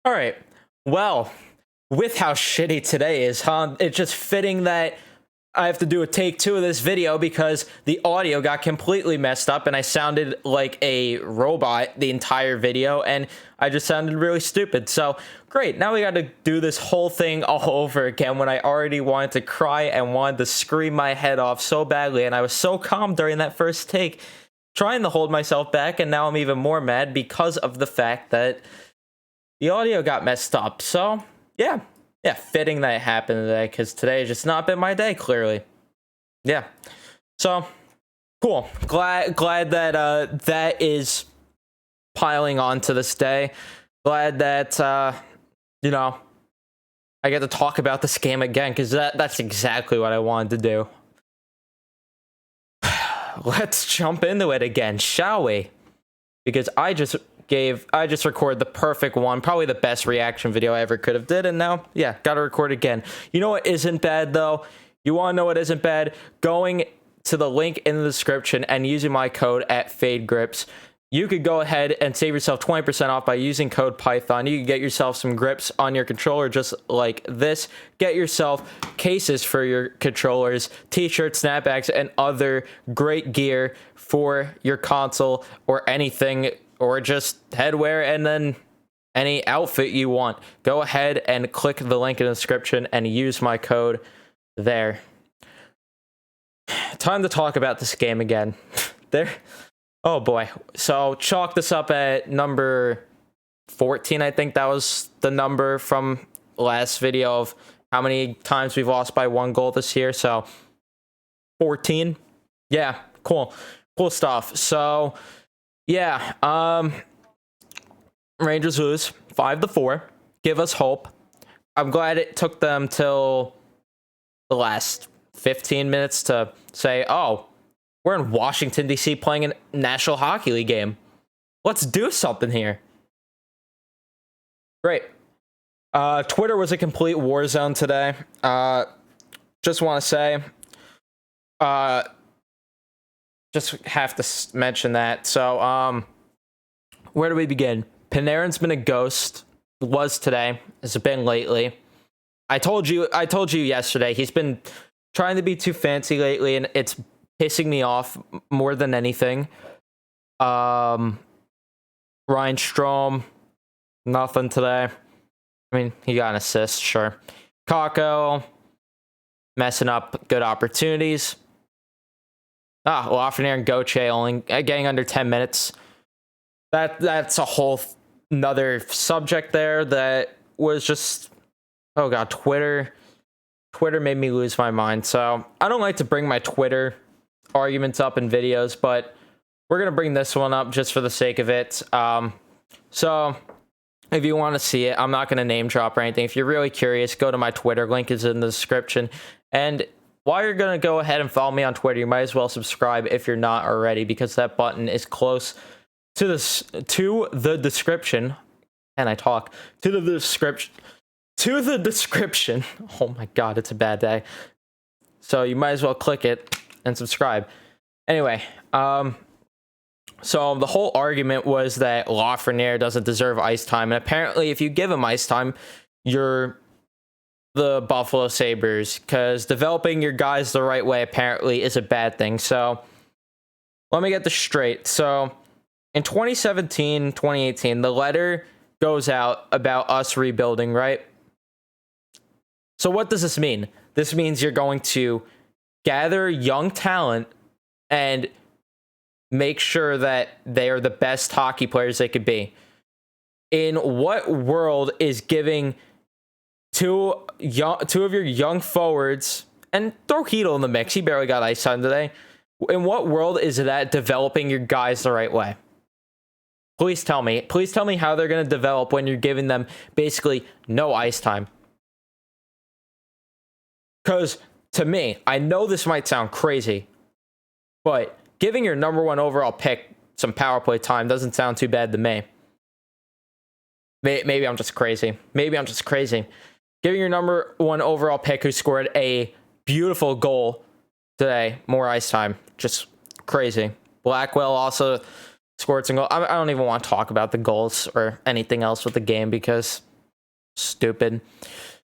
All right. Well, with how shitty today is, huh? It's just fitting that I have to do a take two of this video because the audio got completely messed up and I sounded like a robot the entire video and I just sounded really stupid. So great. Now we got to do this whole thing all over again when I already wanted to cry and wanted to scream my head off so badly. And I was so calm during that first take, trying to hold myself back. And now I'm even more mad because of the fact that the audio got messed up. So yeah, fitting that it happened today because today has just not been my day. Clearly, yeah. So cool. Glad that that is piling on to this day. Glad that you know, I get to talk about this game again because that's exactly what I wanted to do. Let's jump into it again, shall we? Because I just recorded the perfect one, probably the best reaction video I ever could have did, and now, yeah, gotta record again. You know what isn't bad, though? You wanna know what isn't bad? Going to the link in the description and using my code at FadeGrips. You could go ahead and save yourself 20% off by using code Python. You can get yourself some grips on your controller just like this. Get yourself cases for your controllers, t-shirts, snapbacks, and other great gear for your console or anything, or just headwear and then any outfit you want. Go ahead and click the link in the description and use my code there. Time to talk about this game again. Oh boy. So chalk this up at number 14. I think that was the number from last video of how many times we've lost by 1 goal this year. So 14. Yeah, cool stuff. So yeah, Rangers lose 5-4. Give us hope. I'm glad it took them till the last 15 minutes to say, oh, we're in Washington, D.C. playing a National Hockey League game. Let's do something here. Great. Twitter was a complete war zone today. Just want to say, just have to mention that. So, where do we begin? Panarin's been a ghost. Was today. Has been lately. I told you yesterday. He's been trying to be too fancy lately, and it's pissing me off more than anything. Ryan Strome, nothing today. I mean, he got an assist, sure. Kakko, messing up good opportunities. Lafreniere and Gauthier only getting under 10 minutes. That's a whole another subject there that was just, oh god, Twitter made me lose my mind. So I don't like to bring my Twitter arguments up in videos, but we're gonna bring this one up just for the sake of it. So if you want to see it, I'm not gonna name drop or anything. If you're really curious, go to my Twitter. Link is in the description. And while you're gonna go ahead and follow me on Twitter, you might as well subscribe if you're not already, because that button is close to the description. And I talk to the description. Oh my god, it's a bad day. So you might as well click it and subscribe. Anyway, so the whole argument was that Lafreniere doesn't deserve ice time, and apparently if you give him ice time, you're the Buffalo Sabres, because developing your guys the right way apparently is a bad thing. So let me get this straight. So in 2017, 2018, the letter goes out about us rebuilding, right? So what does this mean? This means you're going to gather young talent and make sure that they are the best hockey players they could be. In what world is giving two of your young forwards, and throw Chytil in the mix, he barely got ice time today. In what world is that developing your guys the right way? Please tell me how they're going to develop when you're giving them basically no ice time. Because to me, I know this might sound crazy, but giving your number 1 overall pick some power play time doesn't sound too bad to me. Maybe I'm just crazy. Giving your number 1 overall pick who scored a beautiful goal today more ice time. Just crazy. Blackwell also scored some goals. I don't even want to talk about the goals or anything else with the game because Stupid.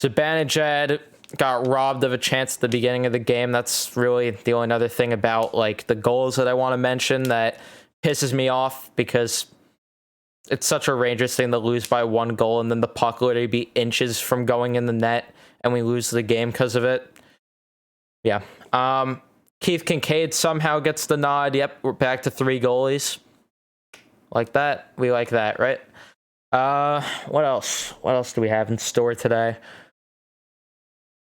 Zibanejad got robbed of a chance at the beginning of the game. That's really the only other thing about like the goals that I want to mention that pisses me off, because it's such a Rangers thing to lose by 1 goal and then the puck literally be inches from going in the net and we lose the game because of it. Yeah. Keith Kincaid somehow gets the nod. Yep, we're back to 3 goalies. Like that. We like that, right? What else? What else do we have in store today?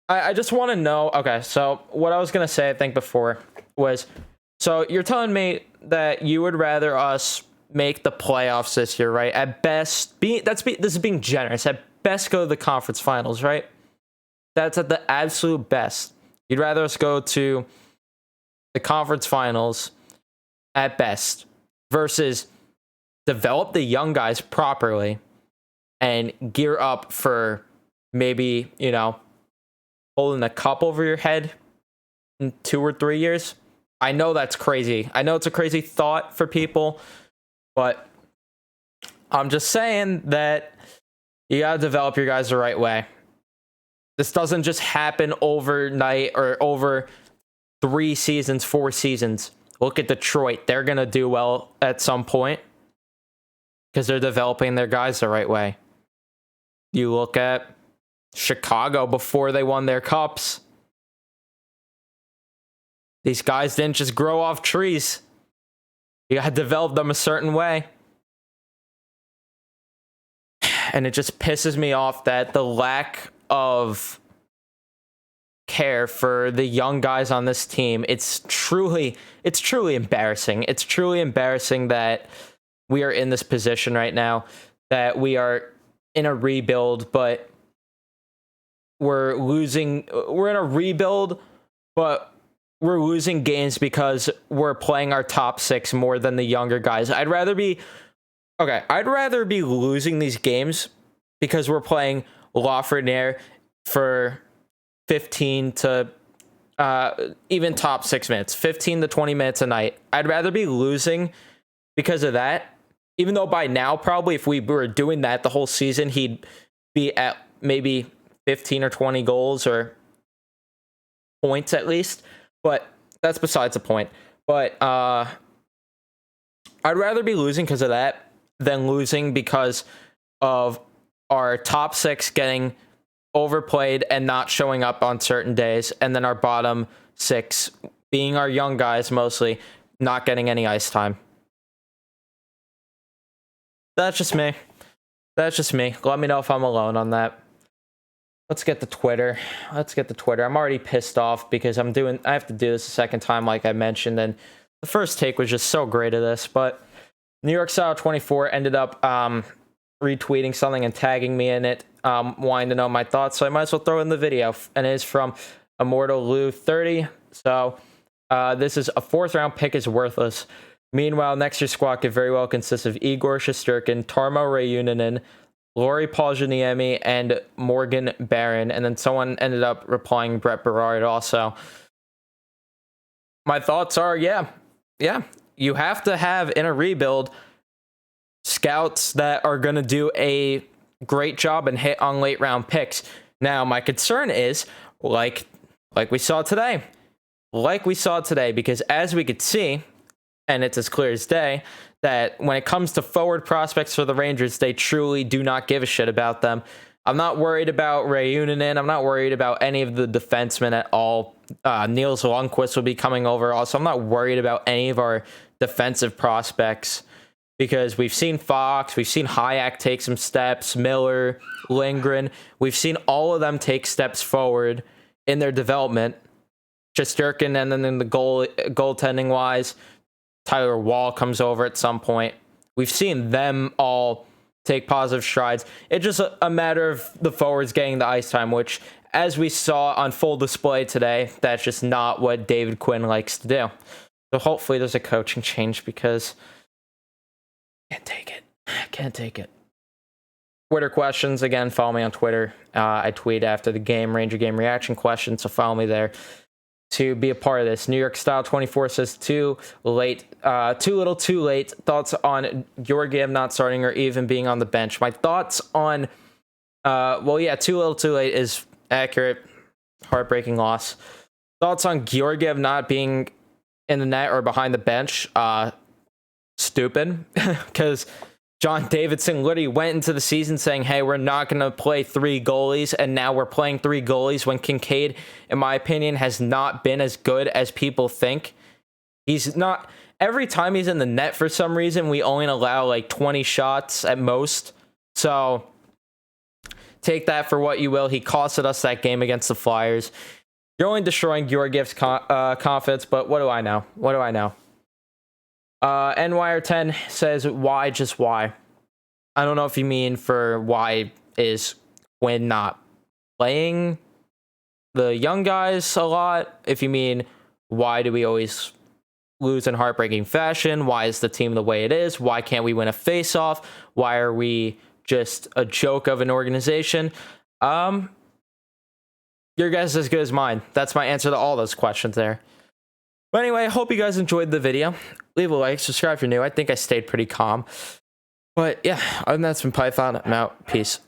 I just want to know. Okay, so what I was going to say, I think before, was, so you're telling me that you would rather us make the playoffs this year, right? At best, this is being generous. At best, go to the conference finals, right? That's at the absolute best. You'd rather us go to the conference finals at best versus develop the young guys properly and gear up for maybe, you know, holding a cup over your head in 2 or 3 years. I know that's crazy. I know it's a crazy thought for people, but I'm just saying that you got to develop your guys the right way. This doesn't just happen overnight or over 3 seasons, 4 seasons. Look at Detroit. They're going to do well at some point because they're developing their guys the right way. You look at Chicago before they won their cups. These guys didn't just grow off trees. You got to develop them a certain way. And it just pisses me off that the lack of care for the young guys on this team, it's truly embarrassing. It's truly embarrassing that we are in this position right now, that we are in a rebuild, but we're in a rebuild, but we're losing games because we're playing our top 6 more than the younger guys. I'd rather be losing these games because we're playing Lafreniere for 15 to even top 6 minutes, 15 to 20 minutes a night. I'd rather be losing because of that, even though by now, probably if we were doing that the whole season, he'd be at maybe 15 or 20 goals or points at least. But that's besides the point. But I'd rather be losing because of that than losing because of our top 6 getting overplayed and not showing up on certain days, and then our bottom 6, being our young guys mostly, not getting any ice time. That's just me. Let me know if I'm alone on that. Let's get to Twitter. I'm already pissed off because I have to do this a second time, like I mentioned, and the first take was just so great of this, but New York Style 24 ended up retweeting something and tagging me in it, wanting to know my thoughts, so I might as well throw in the video, and it is from Immortal Lou 30. So this is: a 4th round pick is worthless. Meanwhile, next year's squad could very well consist of Igor Shesterkin, Tarmo Reunanen, Lori Poljaniemi, and Morgan Barron. And then someone ended up replying Brett Berard also. My thoughts are, yeah, you have to have in a rebuild scouts that are going to do a great job and hit on late round picks. Now, my concern is like we saw today, because as we could see, and it's as clear as day, that when it comes to forward prospects for the Rangers, they truly do not give a shit about them. I'm not worried about Reunanen. I'm not worried about any of the defensemen at all. Niels Lundqvist will be coming over also. I'm not worried about any of our defensive prospects because we've seen Fox, we've seen Hayek take some steps, Miller, Lindgren. We've seen all of them take steps forward in their development. Shesterkin, and then in the goaltending wise, Tyler Wall comes over at some point. We've seen them all take positive strides. It's just a matter of the forwards getting the ice time, which, as we saw on full display today, that's just not what David Quinn likes to do. So hopefully there's a coaching change because I can't take it. Twitter questions, again, follow me on Twitter. I tweet after the game, Ranger Game Reaction questions, so follow me there to be a part of this. New York Style 24 says too little too late. Thoughts on Georgiev not starting or even being on the bench? My thoughts on Well, yeah, too little, too late is accurate. Heartbreaking loss. Thoughts on Georgiev not being in the net or behind the bench? Stupid, because John Davidson literally went into the season saying, hey, we're not going to play 3 goalies, and now we're playing 3 goalies when Kinkaid, in my opinion, has not been as good as people think. He's not. Every time he's in the net, for some reason, we only allow like 20 shots at most. So take that for what you will. He costed us that game against the Flyers. You're only destroying Georgiev's confidence, but what do I know? What do I know? NYR10 says, why, just why? I don't know if you mean for why is Quinn not playing the young guys a lot. If you mean, why do we always lose in heartbreaking fashion? Why is the team the way it is? Why can't we win a face-off? Why are we just a joke of an organization? Your guess is as good as mine. That's my answer to all those questions there. But anyway, I hope you guys enjoyed the video. Leave a like, subscribe if you're new. I think I stayed pretty calm. But yeah, other than that, it's been Python. I'm out. Peace.